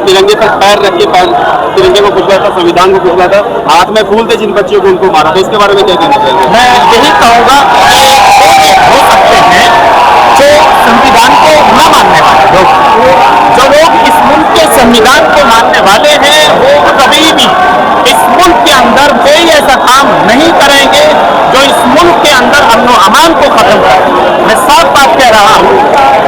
तिरंगे पर पैर रख के तिरंगे को कुचला था, संविधान को कुचला था, हाथ में फूल थे जिन बच्चियों को उनको मारा था, इसके बारे में क्या कहना चाहिए? मैं यही कहूँगा हो सकते हैं जो संविधान को न मानने वाले लोग, जो लोग इस मुल्क के संविधान को मानने वाले हैं, वो कभी भी इस मुल्क के अंदर कोई ऐसा काम नहीं करेंगे जो इस मुल्क के अंदर अमन अमान को खत्म करे। मैं साफ बात कह रहा हूँ,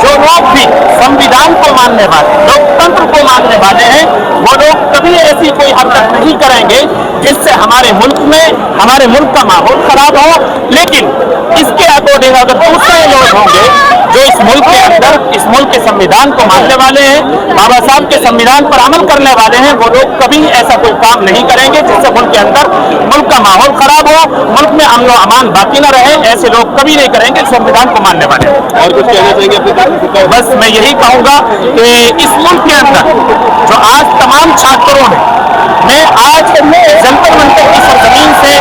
जो लोग भी संविधान को मानने वाले, लोकतंत्र को मानने वाले हैं, वो लोग कभी ऐसी कोई हरकत नहीं करेंगे जिससे हमारे मुल्क में, हमारे मुल्क का माहौल खराब हो। लेकिन इसके अकॉर्डिंग अगर दूसरे लोग होंगे जो इस मुल्क के अंदर, इस मुल्क के संविधान को मानने वाले हैं, बाबा साहब के संविधान पर अमल करने वाले हैं, वो लोग कभी ऐसा कोई काम नहीं करेंगे जिससे मुल्क के अंदर मुल्क का माहौल खराब हो, मुल्क में अमन और अमान बाकी न रहे। ऐसे लोग कभी नहीं करेंगे संविधान को मानने वाले। और कुछ कहना चाहेंगे अपने? बस मैं यही कहूंगा कि इस मुल्क के अंदर जो आज तमाम छात्रों ने, मैं आज जंतर मंतर की सरजमीन से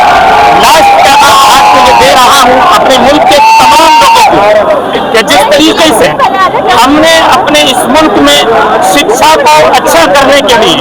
लास्ट हाथ के लिए दे रहा हूं अपने मुल्क के तमाम लोगों को कि जिस तरीके से हमने अपने इस मुल्क में शिक्षा को अच्छा करने के लिए,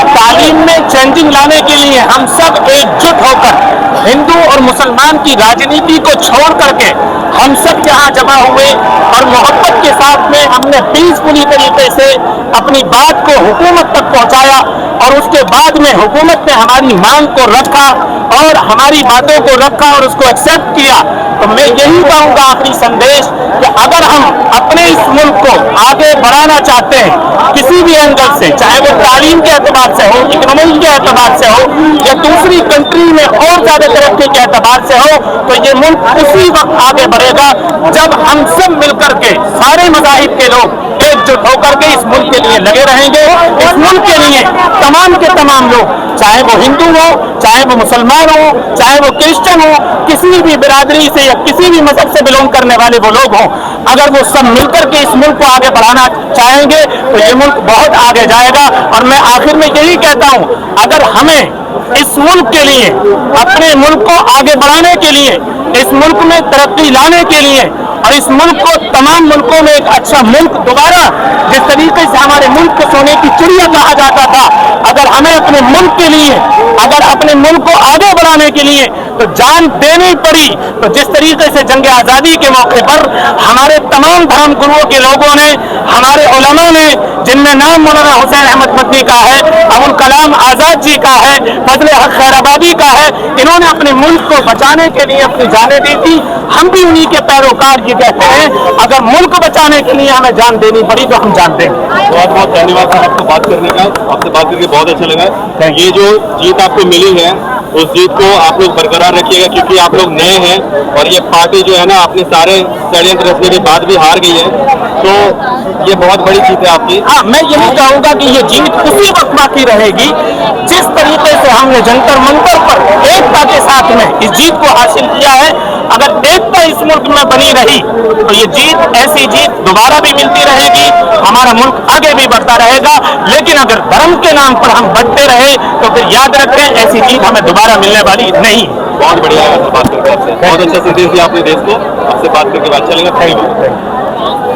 तालीम में चेंजिंग लाने के लिए हम सब एकजुट होकर हिंदू और मुसलमान की राजनीति को छोड़ करके हम सब यहाँ जमा हुए और मोहब्बत के साथ में हमने पीसफुली तरीके से अपनी बात को हुकूमत तक पहुँचाया और उसके बाद में हुकूमत ने हमारी मांग को रखा और हमारी बातों को रखा और उसको एक्सेप्ट किया। तो मैं यही कहूँगा आखिरी संदेश कि अगर हम अपने इस मुल्क को आगे बढ़ाना चाहते हैं किसी भी एंगल से, चाहे वो तालीम के एतबार से हो, इकोनॉमी के एतबार से हो या दूसरी कंट्री में और ज्यादा तरक्की के एतबार से हो, तो ये मुल्क उसी वक्त आगे बढ़ेगा जब हम सब मिलकर के, सारे मज़ाहिब के लोग एकजुट होकर के इस मुल्क के लिए लगे रहेंगे। इस मुल्क के लिए तमाम के तमाम लोग, चाहे वो हिंदू हो, चाहे वो मुसलमान हो, चाहे वो क्रिश्चियन हो, किसी भी बिरादरी से या किसी भी मजहब से बिलोंग करने वाले वो लोग हों, अगर वो सब मिलकर के इस मुल्क को आगे बढ़ाना चाहेंगे तो ये मुल्क बहुत आगे जाएगा। और मैं आखिर में यही कहता हूं, अगर हमें इस मुल्क के लिए, अपने मुल्क को आगे बढ़ाने के लिए, इस मुल्क में तरक्की लाने के लिए और इस मुल्क को तमाम मुल्कों में एक अच्छा मुल्क दोबारा, जिस तरीके से हमारे मुल्क को सोने की चिड़िया कहा जाता था, अगर हमें अपने मुल्क के लिए, अगर अपने मुल्क को आगे बढ़ाने के लिए तो जान देनी पड़ी, तो जिस तरीके से जंग आज़ादी के मौके पर हमारे तमाम धर्म गुरुओं के लोगों ने, हमारे उलमा ने, जिनमें नाम मौलाना हुसैन अहमद मदनी का है, अबुल कलाम आज़ाद जी का है, फजल हक खैराबादी का है, इन्होंने अपने मुल्क को बचाने के लिए अपनी जानें दी थी। हम भी उन्हीं के पैरोकार ये कहते हैं, अगर मुल्क बचाने के लिए हमें जान देनी पड़ी तो हम जान देंगे। बहुत बहुत धन्यवाद सर आपको बात करने का, आपसे बात करके बहुत अच्छा लगा। ये जो जीत आपको मिली है उस जीत को आप लोग बरकरार रखिएगा, क्योंकि आप लोग नए हैं और ये पार्टी जो है ना अपने सारे षड्यंत्र रचने के बाद भी हार गई है, तो ये बहुत बड़ी जीत है आपकी। हाँ, मैं यही कहूँगा कि ये जीत उसी वक्त बाकी रहेगी जिस तरीके से हमने जंतर मंतर पर एकता के साथ में इस जीत को हासिल किया है। अगर एकता इस मुल्क में बनी रही तो ये जीत, ऐसी जीत दोबारा भी मिलती रहेगी, हमारा मुल्क आगे भी बढ़ता रहेगा। लेकिन अगर धर्म के नाम पर हम बढ़ते रहे तो फिर याद रखें, ऐसी जीत हमें दोबारा मिलने वाली नहीं। बहुत बढ़िया बात करके आपसे, बहुत अच्छा संदेश दिया आपने देश को, आपसे बात करके अच्छा लगा। Thank you.